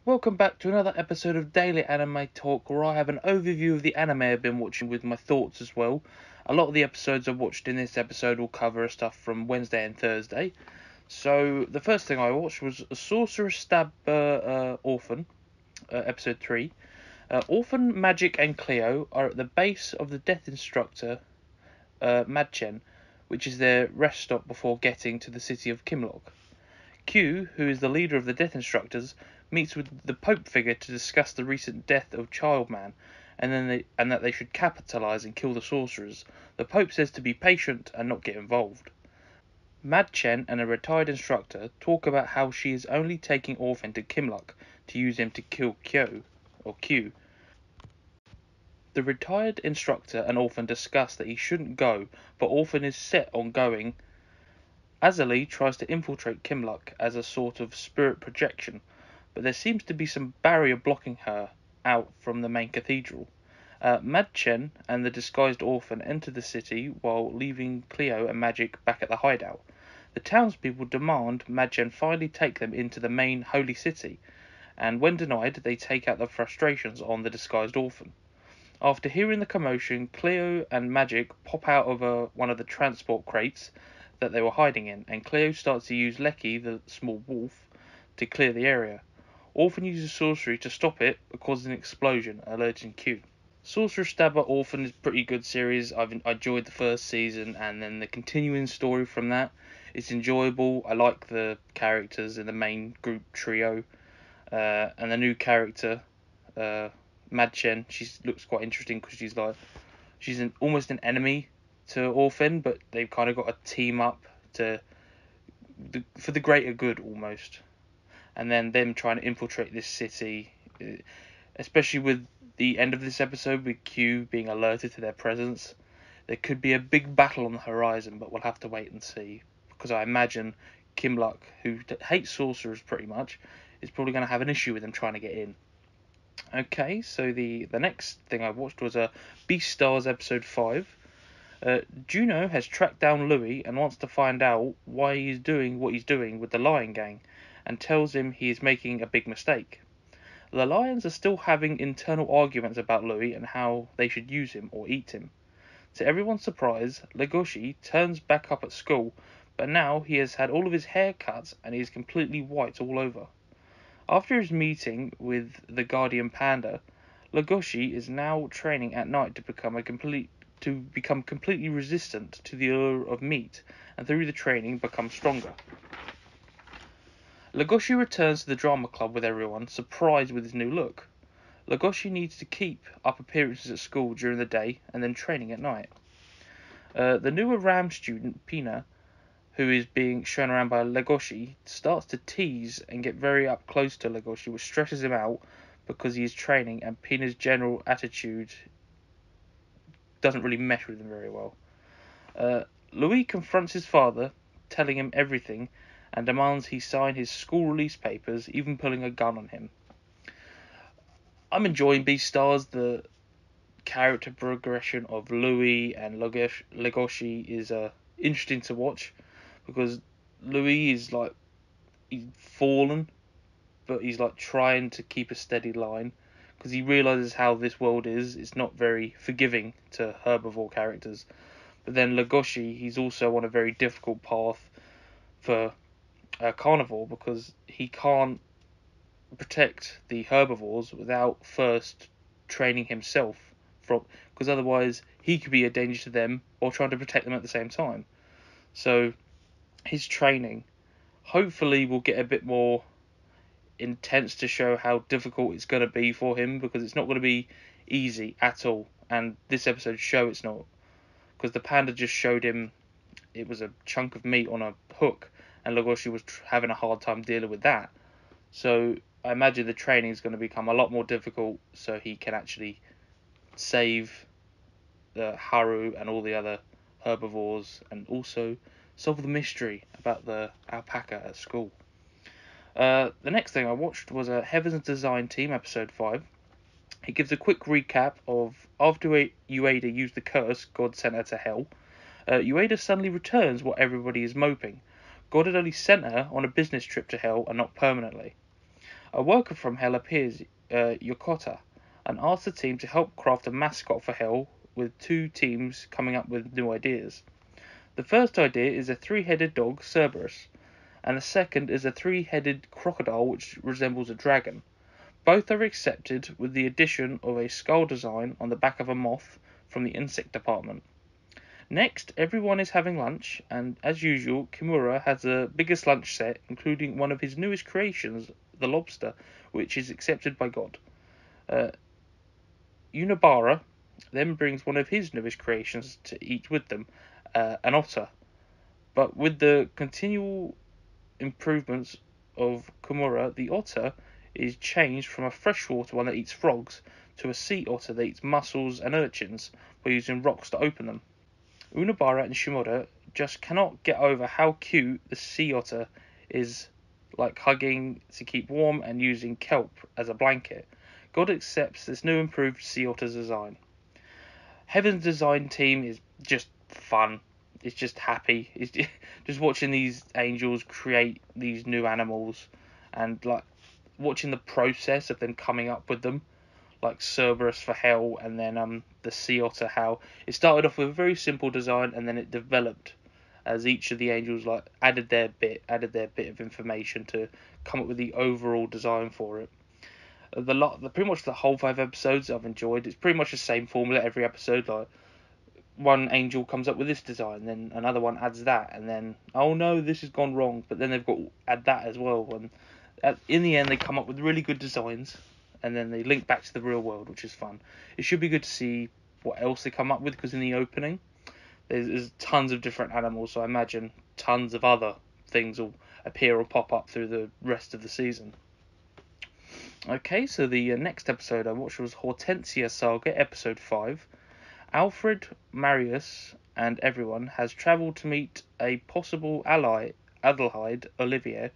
Welcome back to another episode of Daily Anime Talk, where I have an overview of the anime I've been watching with my thoughts as well. A lot of the episodes I watched in this episode will cover stuff from Wednesday and Thursday. So the first thing I watched was Sorcerous Saga Orphen, episode 3. Orphen, Magic, and Cleo are at the base of the Death Instructor, Madchen, which is their rest stop before getting to the city of Kimlock. Q, who is the leader of the Death Instructors, meets with the Pope figure to discuss the recent death of Childman, and that they should capitalize and kill the sorcerers. The Pope says to be patient and not get involved. Madchen and a retired instructor talk about how she is only taking Orphen to Kimlock to use him to kill Q. The retired instructor and Orphen discuss that he shouldn't go, but Orphen is set on going. Azali tries to infiltrate Kimlock as a sort of spirit projection, but there seems to be some barrier blocking her out from the main cathedral. Madchen and the disguised Orphen enter the city while leaving Cleo and Magic back at the hideout. The townspeople demand Madchen finally take them into the main holy city, and when denied, they take out their frustrations on the disguised Orphen. After hearing the commotion, Cleo and Magic pop out of one of the transport crates that they were hiding in, and Cleo starts to use Lecky, the small wolf, to clear the area. Orphen uses sorcery to stop it, but causes an explosion, alerting Q. Sorcerer Stabber Orphen is a pretty good series. I've enjoyed the first season, and then the continuing story from that is enjoyable. I like the characters in the main group trio, and the new character, Madchen. She looks quite interesting because she's almost an enemy to Orphen, but they've kind of got a team up for the greater good almost. And then them trying to infiltrate this city, especially with the end of this episode with Q being alerted to their presence. There could be a big battle on the horizon, but we'll have to wait and see. Because I imagine Kimluck, who hates sorcerers pretty much, is probably going to have an issue with them trying to get in. Okay, so the next thing I watched was a Beastars episode 5. Juno has tracked down Louis and wants to find out why he's doing what he's doing with the Lion Gang, and tells him he is making a big mistake. The Lions are still having internal arguments about Louis and how they should use him or eat him. To everyone's surprise, Legoshi turns back up at school, but now he has had all of his hair cut and he is completely white all over. After his meeting with the Guardian Panda, Legoshi is now training at night to become completely resistant to the allure of meat, and through the training become stronger. Legoshi returns to the drama club with everyone, surprised with his new look. Legoshi needs to keep up appearances at school during the day and then training at night. The newer RAM student, Pina, who is being shown around by Legoshi, starts to tease and get very up close to Legoshi, which stresses him out because he is training, and Pina's general attitude doesn't really mesh with him very well. Louis confronts his father, telling him everything, and demands he sign his school release papers, even pulling a gun on him. I'm enjoying Beastars. The character progression of Louis and Legoshi is interesting to watch, because Louis is like, he's fallen, but he's like trying to keep a steady line because he realizes how this world is. It's not very forgiving to herbivore characters. But then Legoshi, he's also on a very difficult path for a carnivore, because he can't protect the herbivores without first training himself, from because otherwise he could be a danger to them while trying to protect them at the same time. So his training hopefully will get a bit more intense to show how difficult it's going to be for him, because it's not going to be easy at all, and this episode show it's not, because the panda just showed him it was a chunk of meat on a hook, and Legoshi was having a hard time dealing with that. So I imagine the training is going to become a lot more difficult, so he can actually save the Haru and all the other herbivores, and also solve the mystery about the alpaca at school. The next thing I watched was a Heaven's Design Team episode 5. It gives a quick recap of after Ueda used the curse God sent her to hell. Ueda suddenly returns while everybody is moping. God had only sent her on a business trip to hell and not permanently. A worker from Hell appears, Yokota, and asks the team to help craft a mascot for Hell, with two teams coming up with new ideas. The first idea is a three-headed dog, Cerberus, and the second is a three-headed crocodile which resembles a dragon. Both are accepted with the addition of a skull design on the back of a moth from the insect department. Next, everyone is having lunch, and as usual, Kimura has the biggest lunch set, including one of his newest creations, the lobster, which is accepted by God. Uh, Unibara then brings one of his newest creations to eat with them, an otter. But with the continual improvements of Kimura, the otter is changed from a freshwater one that eats frogs to a sea otter that eats mussels and urchins by using rocks to open them. Unibara and Shimoda just cannot get over how cute the sea otter is, like hugging to keep warm and using kelp as a blanket. God accepts this new improved sea otter's design. Heaven's design team is just fun. It's just happy. It's just watching these angels create these new animals, and like watching the process of them coming up with them, like Cerberus for Hell, and then the Sea Otter. How it started off with a very simple design, and then it developed as each of the angels like added their bit of information to come up with the overall design for it. Pretty much the whole 5 episodes I've enjoyed. It's pretty much the same formula every episode. Like one angel comes up with this design, then another one adds that, and then oh no, this has gone wrong. But then they've got to add that as well. And in the end, they come up with really good designs, and then they link back to the real world, which is fun. It should be good to see what else they come up with, because in the opening, there's tons of different animals. So I imagine tons of other things will appear or pop up through the rest of the season. Okay, so the next episode I watched was Hortensia Saga, episode 5. Alfred, Marius, and everyone has travelled to meet a possible ally, Adelheid Olivier,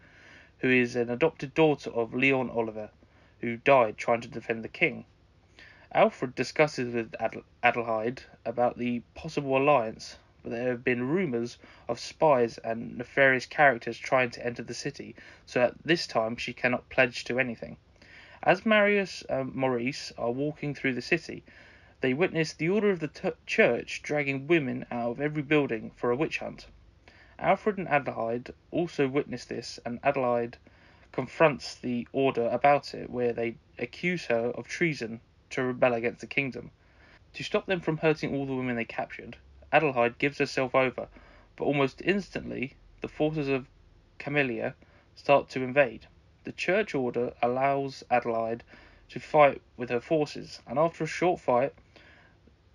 who is an adopted daughter of Leon Oliver, who died trying to defend the king. Alfred discusses with Adelheid about the possible alliance, but there have been rumours of spies and nefarious characters trying to enter the city, so at this time she cannot pledge to anything. As Marius and Maurice are walking through the city, they witness the Order of the Church dragging women out of every building for a witch hunt. Alfred and Adelheid also witness this, and Adelheid confronts the Order about it, where they accuse her of treason to rebel against the kingdom. To stop them from hurting all the women they captured, Adelheid gives herself over, but almost instantly the forces of Camellia start to invade. The Church Order allows Adelheid to fight with her forces, and after a short fight,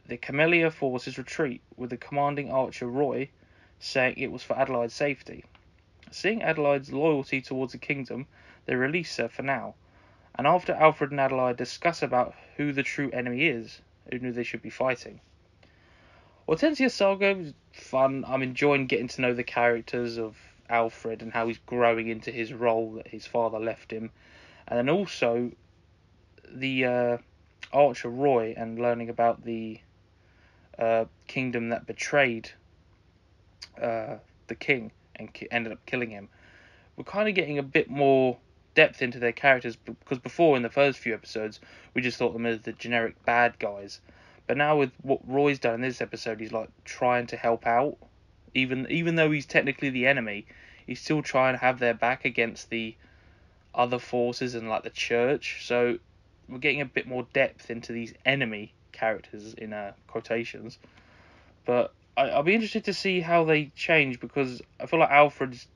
the Camellia forces retreat, with the commanding archer Roy saying it was for Adelaide's safety. Seeing Adelaide's loyalty towards the kingdom, they release her for now, and after Alfred and Adelaide discuss about who the true enemy is, who they should be fighting. Hortensia Saga was fun. I'm enjoying getting to know the characters of Alfred and how he's growing into his role that his father left him, and then also the archer Roy, and learning about the kingdom that betrayed the king and ended up killing him. We're kind of getting a bit more depth into their characters, because before, in the first few episodes, we just thought them as the generic bad guys. But now with what Roy's done in this episode, he's like trying to help out, even though he's technically the enemy, he's still trying to have their back against the other forces and like the church. So we're getting a bit more depth into these enemy characters in quotations. But I'll be interested to see how they change, because I feel like Alfred's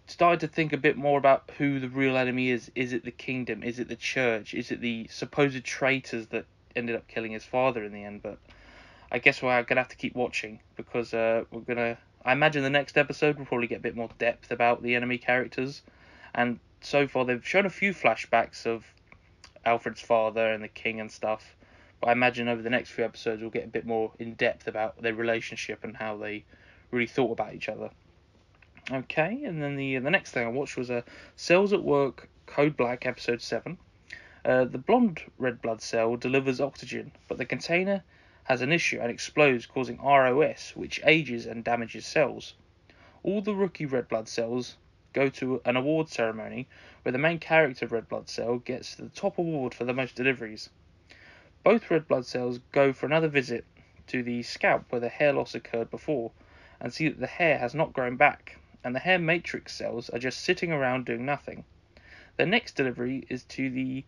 started to think a bit more about who the real enemy is. Is it the kingdom? Is it the church? Is it the supposed traitors that ended up killing his father in the end? But I guess we're gonna have to keep watching, because I imagine the next episode will probably get a bit more depth about the enemy characters. And so far they've shown a few flashbacks of Alfred's father and the king and stuff. But I imagine over the next few episodes we'll get a bit more in depth about their relationship and how they really thought about each other. Okay, and then the next thing I watched was Cells at Work Code Black episode 7. The blonde red blood cell delivers oxygen, but the container has an issue and explodes, causing ROS, which ages and damages cells. All the rookie red blood cells go to an award ceremony where the main character red blood cell gets the top award for the most deliveries. Both red blood cells go for another visit to the scalp where the hair loss occurred before, and see that the hair has not grown back, and the hair matrix cells are just sitting around doing nothing. Their next delivery is to the,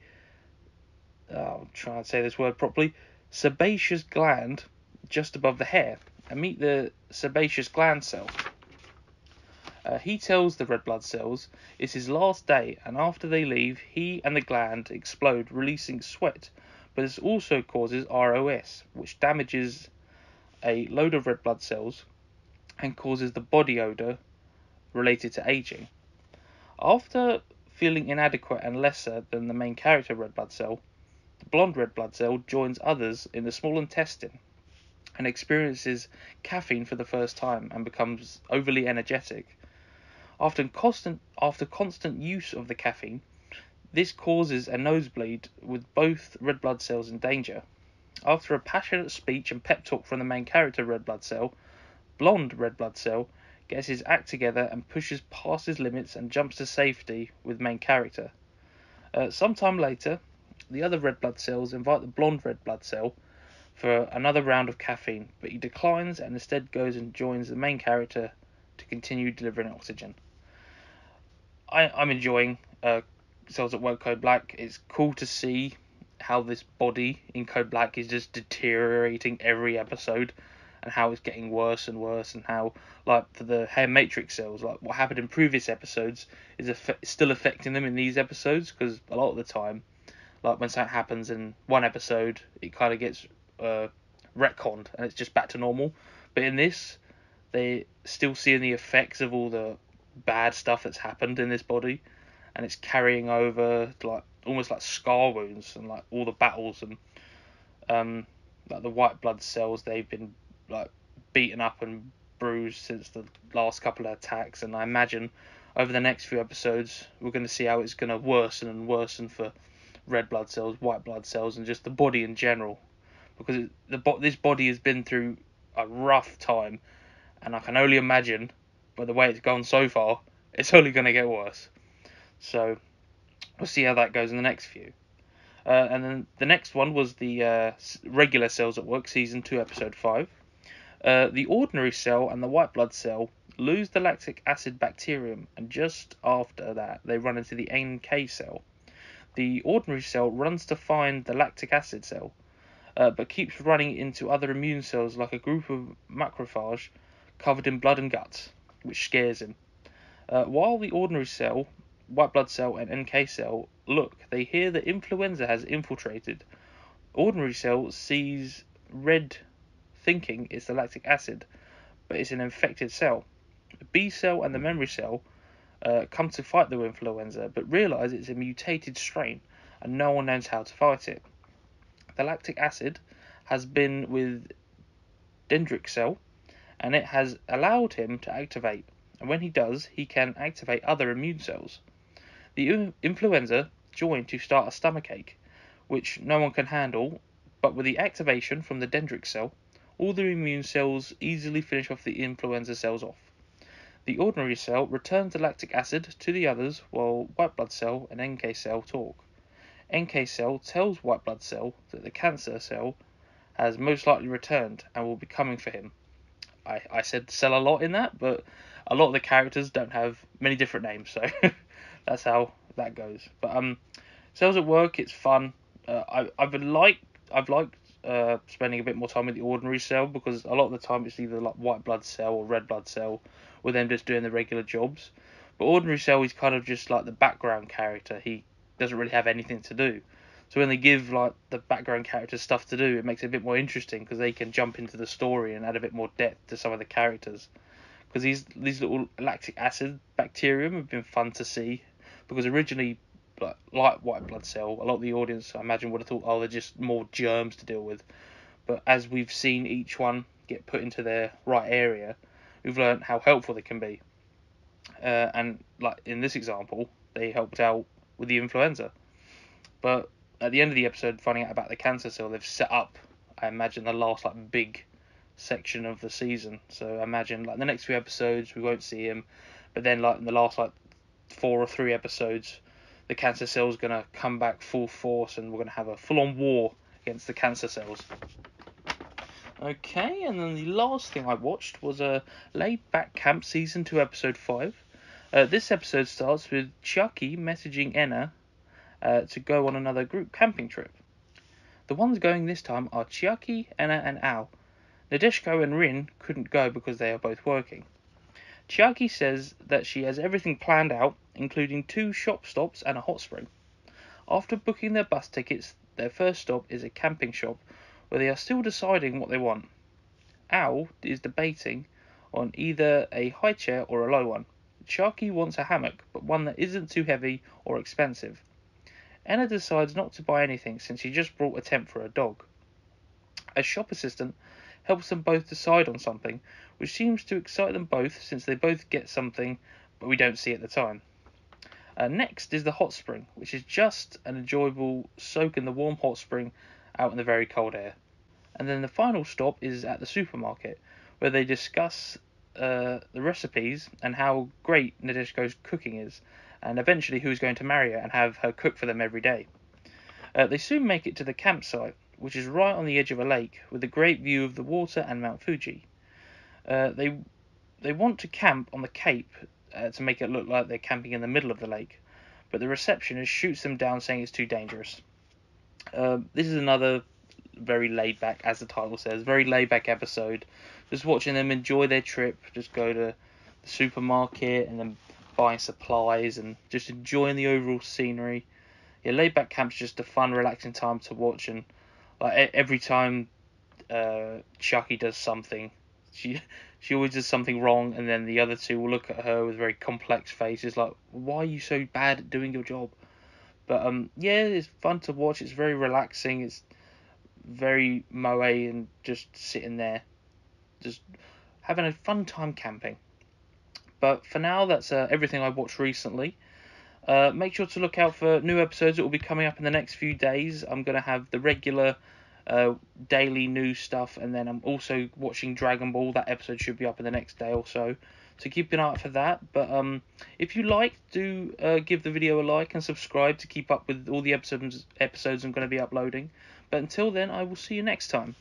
I'll try and say this word properly, sebaceous gland just above the hair, and meet the sebaceous gland cell. He tells the red blood cells it's his last day, and after they leave, he and the gland explode, releasing sweat, but this also causes ROS, which damages a load of red blood cells and causes the body odor related to aging. After feeling inadequate and lesser than the main character red blood cell, the blonde red blood cell joins others in the small intestine and experiences caffeine for the first time and becomes overly energetic. After constant use of the caffeine, this causes a nosebleed with both red blood cells in danger. After a passionate speech and pep talk from the main character red blood cell, blonde red blood cell gets his act together and pushes past his limits and jumps to safety with main character. Sometime later, the other red blood cells invite the blonde red blood cell for another round of caffeine, but he declines and instead goes and joins the main character to continue delivering oxygen. I'm enjoying Cells at Work Code Black. It's cool to see how this body in Code Black is just deteriorating every episode, and how it's getting worse and worse, and how, like, for the hair matrix cells, like what happened in previous episodes is still affecting them in these episodes, because a lot of the time, like when something happens in one episode, it kind of gets retconned and it's just back to normal. But in this, they still seeing the effects of all the bad stuff that's happened in this body, and it's carrying over to, like, almost like scar wounds, and like all the battles, and like the white blood cells, they've been like beaten up and bruised since the last couple of attacks, and I imagine over the next few episodes we're going to see how it's going to worsen and worsen for red blood cells, white blood cells, and just the body in general, because this body has been through a rough time, and I can only imagine, by the way it's gone so far, it's only going to get worse. So we'll see how that goes in the next few. And then the next one was the regular Cells at Work, Season 2, Episode 5. The ordinary cell and the white blood cell lose the lactic acid bacterium, and just after that they run into the NK cell. The ordinary cell runs to find the lactic acid cell, but keeps running into other immune cells like a group of macrophage covered in blood and guts, which scares him. While the ordinary cell, white blood cell, and NK cell look, they hear that influenza has infiltrated. Ordinary cell sees red, thinking it's the lactic acid, but it's an infected cell. The B cell and the memory cell come to fight the influenza, but realise it's a mutated strain, and no one knows how to fight it. The lactic acid has been with dendritic cell, and it has allowed him to activate, and when he does, he can activate other immune cells. The influenza join to start a stomachache, which no one can handle, but with the activation from the dendritic cell, all the immune cells easily finish off the influenza cells off. The ordinary cell returns the lactic acid to the others, while white blood cell and NK cell talk. NK cell tells white blood cell that the cancer cell has most likely returned and will be coming for him. I said cell a lot in that, but a lot of the characters don't have many different names, so that's how that goes. But Cells at Work, it's fun. I've liked spending a bit more time with the ordinary cell, because a lot of the time it's either like white blood cell or red blood cell, with them just doing the regular jobs. But ordinary cell, he's kind of just like the background character. He doesn't really have anything to do. So when they give like the background characters stuff to do, it makes it a bit more interesting, because they can jump into the story and add a bit more depth to some of the characters. Because these little lactic acid bacterium have been fun to see, because originally, like white blood cell, a lot of the audience, I imagine, would have thought, oh, they're just more germs to deal with. But as we've seen each one get put into their right area, we've learned how helpful they can be. And like in this example, they helped out with the influenza. But at the end of the episode, finding out about the cancer cell, they've set up, I imagine, the last like big section of the season. So I imagine like the next few episodes we won't see him, but then like in the last like 4 or 3 episodes, the cancer cells going to come back full force, and we're going to have a full-on war against the cancer cells. Okay, and then the last thing I watched was a Laid Back Camp Season 2 Episode 5. This episode starts with Chucky messaging Enna to go on another group camping trip. The ones going this time are Chucky, Enna, and Al. Nadeshiko and Rin couldn't go because they are both working. Chucky says that she has everything planned out, including 2 shop stops and a hot spring. After booking their bus tickets, their first stop is a camping shop where they are still deciding what they want. Al is debating on either a high chair or a low one. Chucky wants a hammock, but one that isn't too heavy or expensive. Enna decides not to buy anything since she just brought a tent for her dog. A shop assistant helps them both decide on something, which seems to excite them both since they both get something, but we don't see at the time. Next is the hot spring, which is just an enjoyable soak in the warm hot spring out in the very cold air. And then the final stop is at the supermarket, where they discuss the recipes and how great Nadeshiko's cooking is, and eventually who's going to marry her and have her cook for them every day. They soon make it to the campsite, which is right on the edge of a lake, with a great view of the water and Mount Fuji. They want to camp on the cape to make it look like they're camping in the middle of the lake, but the receptionist shoots them down saying it's too dangerous. This is another very laid back, as the title says, very laid back episode. Just watching them enjoy their trip, just go to the supermarket and then buying supplies and just enjoying the overall scenery. Yeah, laid back camp's just a fun, relaxing time to watch, and like every time Chucky does something, she always does something wrong, and then the other two will look at her with very complex faces, like, why are you so bad at doing your job? But yeah, it's fun to watch. It's very relaxing. It's very moe and just sitting there, just having a fun time camping. But for now, that's everything I watched recently. Make sure to look out for new episodes that will be coming up in the next few days. I'm going to have the regular daily news stuff, and then I'm also watching Dragon Ball. That episode should be up in the next day or so. So keep an eye out for that. But if you like, do give the video a like and subscribe to keep up with all the episodes I'm going to be uploading. But until then, I will see you next time.